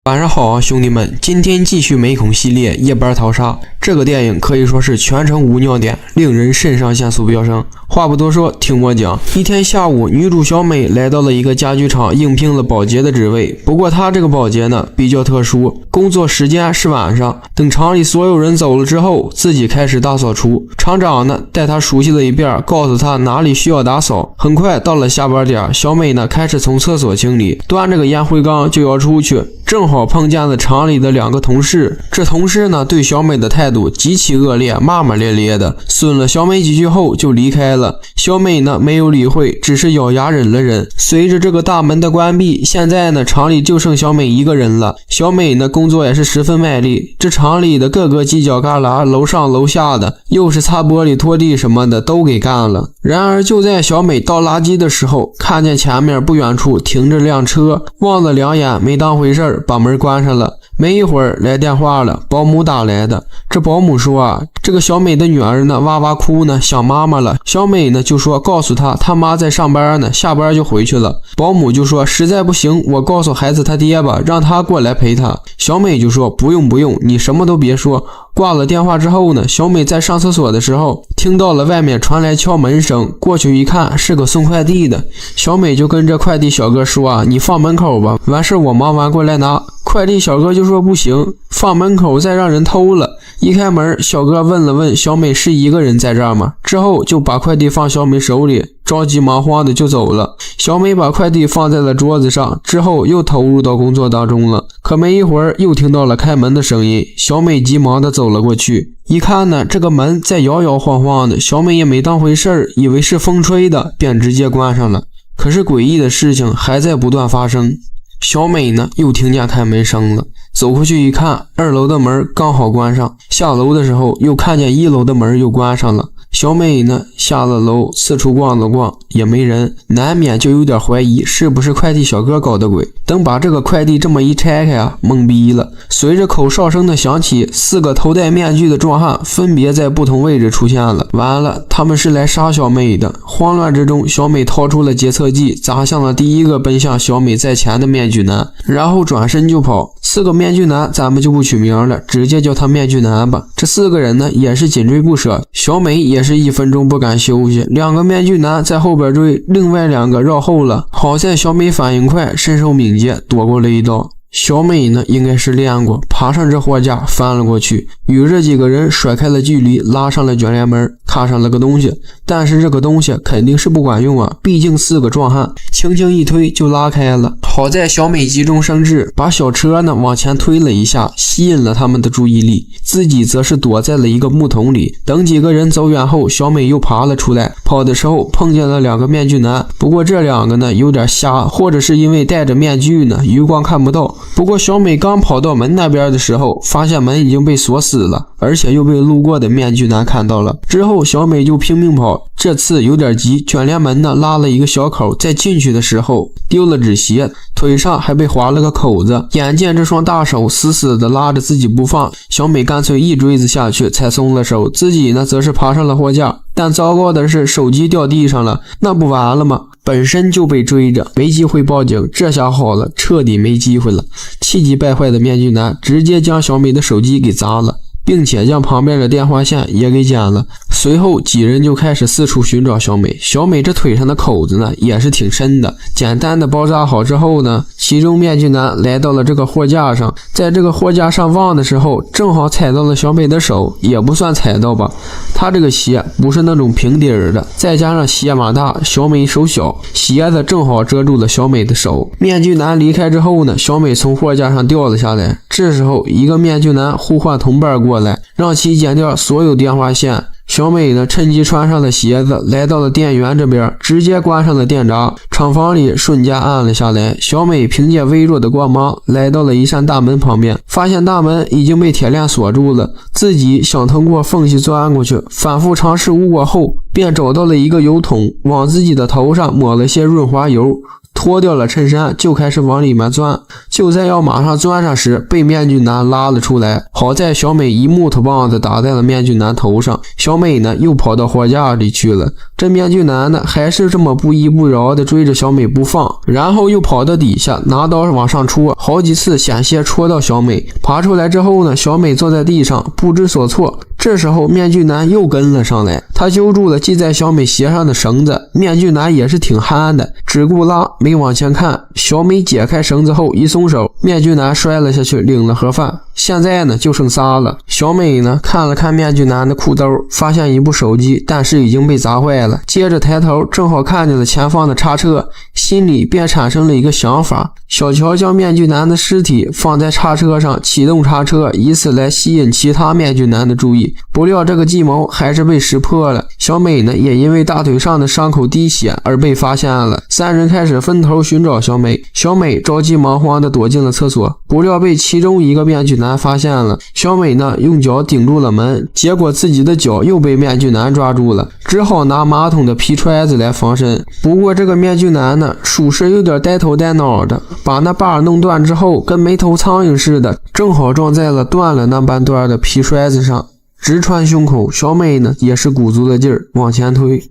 晚上好啊，兄弟们！今天继续美恐系列夜班淘沙。这个电影可以说是全程无尿点，令人肾上腺素飙升。话不多说，听我讲。一天下午，女主小美来到了一个家具厂，应聘了保洁的职位。不过她这个保洁呢比较特殊，工作时间是晚上。等厂里所有人走了之后，自己开始大扫除。厂长呢带她熟悉了一遍，告诉她哪里需要打扫。很快到了下班点，小美呢开始从厕所清理，端着个烟灰缸就要出去。正好碰见了厂里的两个同事，这同事呢对小美的态度极其恶劣，骂骂咧咧的，损了小美几句后就离开了。小美呢没有理会，只是咬牙忍了忍。随着这个大门的关闭，现在呢厂里就剩小美一个人了。小美呢工作也是十分卖力，这厂里的各个犄角旮旯，楼上楼下的，又是擦玻璃拖地什么的都给干了。然而就在小美倒垃圾的时候，看见前面不远处停着辆车，望了两眼没当回事，把门关上了。没一会儿来电话了，保姆打来的。这保姆说啊，这个小美的女儿呢哇哇哭呢，想妈妈了。小美呢就说告诉她，她妈在上班呢，下班就回去了。保姆就说实在不行，我告诉孩子他爹吧，让他过来陪他。小美就说不用，你什么都别说。挂了电话之后呢，小美在上厕所的时候听到了外面传来敲门声，过去一看是个送快递的。小美就跟这快递小哥说啊，你放门口吧，完事我忙完过来拿。快递小哥就说不行，放门口再让人偷了。一开门，小哥问了问小美是一个人在这儿吗？之后就把快递放小美手里，着急忙慌的就走了。小美把快递放在了桌子上，之后又投入到工作当中了。可没一会儿又听到了开门的声音，小美急忙的走了过去，一看呢，这个门在摇摇晃晃的，小美也没当回事，以为是风吹的，便直接关上了。可是诡异的事情还在不断发生。小美呢又听见开门声了，走过去一看，二楼的门刚好关上，下楼的时候又看见一楼的门又关上了。小美呢下了楼，四处逛了逛，也没人，难免就有点怀疑是不是快递小哥搞的鬼。等把这个快递这么一拆开啊，懵逼了。随着口哨声的响起，四个头戴面具的壮汉分别在不同位置出现了。完了，他们是来杀小美的。慌乱之中，小美掏出了劫测器，砸向了第一个奔向小美在前的面具男，然后转身就跑。四个面具男咱们就不取名了，直接叫他面具男吧。这四个人呢也是紧追不舍，小美也是1分钟不敢休息，两个面具男在后边追，另外两个绕后了。好在小美反应快，身手敏捷，躲过了一刀。小美呢应该是练过，爬上这货架翻了过去，与这几个人甩开了距离，拉上了卷帘门，卡上了个东西。但是这个东西肯定是不管用啊，毕竟四个壮汉，轻轻一推就拉开了。好在小美急中生智，把小车呢往前推了一下，吸引了他们的注意力，自己则是躲在了一个木桶里。等几个人走远后，小美又爬了出来，跑的时候碰见了两个面具男，不过这两个呢有点瞎，或者是因为戴着面具呢余光看不到。不过小美刚跑到门那边的时候，发现门已经被锁死了，而且又被路过的面具男看到了。之后小美就拼命跑，这次有点急，卷帘门呢拉了一个小口，在进去的时候丢了只鞋，腿上还被划了个口子。眼见这双大手死死的拉着自己不放，小美干脆一锥子下去才松了手，自己呢则是爬上了货架。但糟糕的是手机掉地上了，那不完了吗？本身就被追着，没机会报警，这下好了，彻底没机会了。气急败坏的面具男直接将小美的手机给砸了，并且将旁边的电话线也给剪了。随后几人就开始四处寻找小美。小美这腿上的口子呢也是挺深的，简单的包扎好之后呢，其中面具男来到了这个货架上，在这个货架上望的时候，正好踩到了小美的手，也不算踩到吧，他这个鞋不是那种平底儿的，再加上鞋码大，小美手小，鞋子正好遮住了小美的手。面具男离开之后呢，小美从货架上掉了下来。这时候一个面具男呼唤同伴过来，让其剪掉所有电话线。小美呢趁机穿上了鞋子，来到了电源这边，直接关上了电闸，厂房里瞬间暗了下来。小美凭借微弱的光芒来到了一扇大门旁边，发现大门已经被铁链锁住了，自己想通过缝隙钻过去，反复尝试无果后，便找到了一个油桶，往自己的头上抹了些润滑油，脱掉了衬衫就开始往里面钻，就在要马上钻上时被面具男拉了出来，好在小美一木头棒子打在了面具男头上，小美呢又跑到货架里去了，这面具男呢还是这么不依不饶的追着小美不放，然后又跑到底下拿刀往上戳，好几次险些戳到小美，爬出来之后呢，小美坐在地上不知所措，这时候面具男又跟了上来，他揪住了系在小美鞋上的绳子，面具男也是挺憨的，只顾拉没往前看，小美解开绳子后一松手，面具男摔了下去，领了盒饭。现在呢就剩仨了，小美呢看了看面具男的裤兜，发现一部手机，但是已经被砸坏了，接着抬头正好看见了前方的叉车，心里便产生了一个想法，小乔将面具男的尸体放在叉车上，启动叉车，以此来吸引其他面具男的注意，不料这个计谋还是被识破了，小美呢也因为大腿上的伤口滴血而被发现了，三人开始分头寻找小美，小美着急忙慌地躲进了厕所，不料被其中一个面具男发现了，小美呢用脚顶住了门，结果自己的脚又被面具男抓住了，只好拿马桶的皮揣子来防身，不过这个面具男呢属实有点呆头呆脑的，把那把弄断之后跟没头苍蝇似的，正好撞在了断了那半段的皮揣子上，直穿胸口，小美呢也是鼓足了劲儿往前推，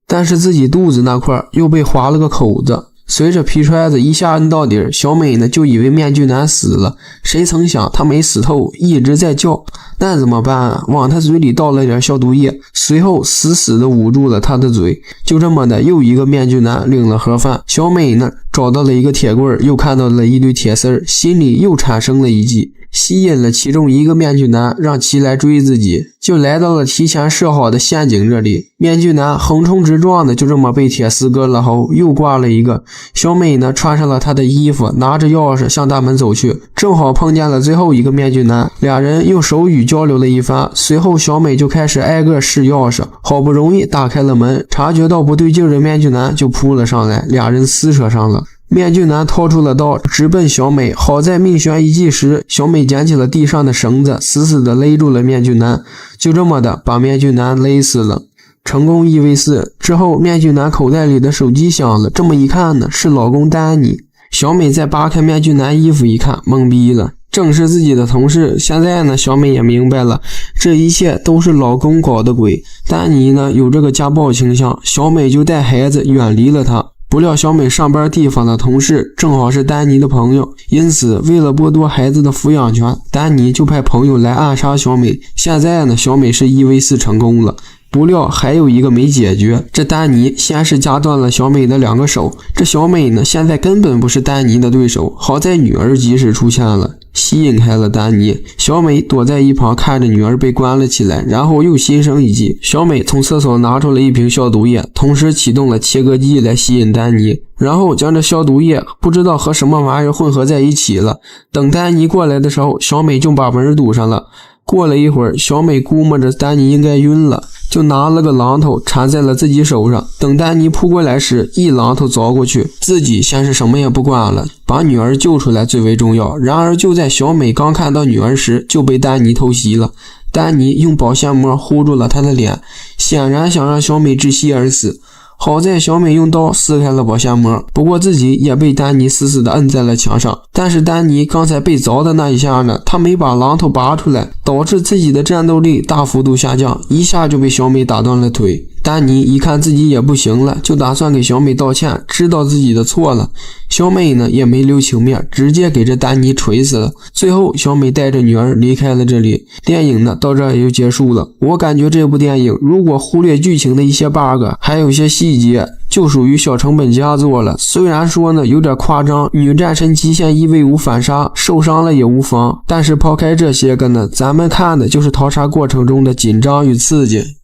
但是自己肚子那块又被划了个口子，随着皮揣子一下摁到底，小美呢就以为面具男死了，谁曾想他没死透，一直在叫，那怎么办啊？往他嘴里倒了点消毒液，随后死死的捂住了他的嘴，就这么的又一个面具男领了盒饭，小美呢找到了一个铁棍，又看到了一堆铁丝，心里又产生了一计，吸引了其中一个面具男，让其来追自己，就来到了提前设好的陷阱这里，面具男横冲直撞的就这么被铁丝割了喉，又挂了一个，小美呢穿上了他的衣服，拿着钥匙向大门走去，正好碰见了最后一个面具男，俩人用手语交流了一番，随后小美就开始挨个试钥匙，好不容易打开了门，察觉到不对劲的面具男就扑了上来，俩人撕扯上了，面具男掏出了刀直奔小美，好在命悬一迹时，小美捡起了地上的绳子，死死地勒住了面具男，就这么的把面具男勒死了，成功1v4。之后面具男口袋里的手机响了，这么一看呢是老公丹尼，小美再扒开面具男衣服一看，懵逼了，正是自己的同事。现在呢小美也明白了，这一切都是老公搞的鬼，丹尼呢有这个家暴倾向，小美就带孩子远离了他，不料小美上班地方的同事正好是丹尼的朋友，因此为了剥夺孩子的抚养权，丹尼就派朋友来暗杀小美，现在呢小美是1v4成功了，不料还有一个没解决，这丹尼先是夹断了小美的2个手，这小美呢现在根本不是丹尼的对手，好在女儿及时出现了，吸引开了丹尼，小美躲在一旁看着女儿被关了起来，然后又心生一计，小美从厕所拿出了一瓶消毒液，同时启动了切割机来吸引丹尼，然后将这消毒液不知道和什么玩意儿混合在一起了，等丹尼过来的时候，小美就把门堵上了，过了一会儿，小美估摸着丹尼应该晕了，就拿了个榔头缠在了自己手上，等丹尼扑过来时，一榔头凿过去，自己先是什么也不管了，把女儿救出来最为重要。然而就在小美刚看到女儿时，就被丹尼偷袭了，丹尼用保鲜膜糊住了她的脸，显然想让小美窒息而死。好在小美用刀撕开了保鲜膜，不过自己也被丹尼死死地摁在了墙上。但是丹尼刚才被凿的那一下呢，他没把榔头拔出来，导致自己的战斗力大幅度下降，一下就被小美打断了腿。丹尼一看自己也不行了，就打算给小美道歉，知道自己的错了。小美呢也没留情面，直接给这丹尼锤死了。最后小美带着女儿离开了这里。电影呢到这儿也就结束了。我感觉这部电影如果忽略剧情的一些 bug， 还有一些细节，就属于小成本佳作了。虽然说呢有点夸张，女战神极限1v5反杀，受伤了也无妨，但是抛开这些个呢，咱们看的就是淘沙过程中的紧张与刺激。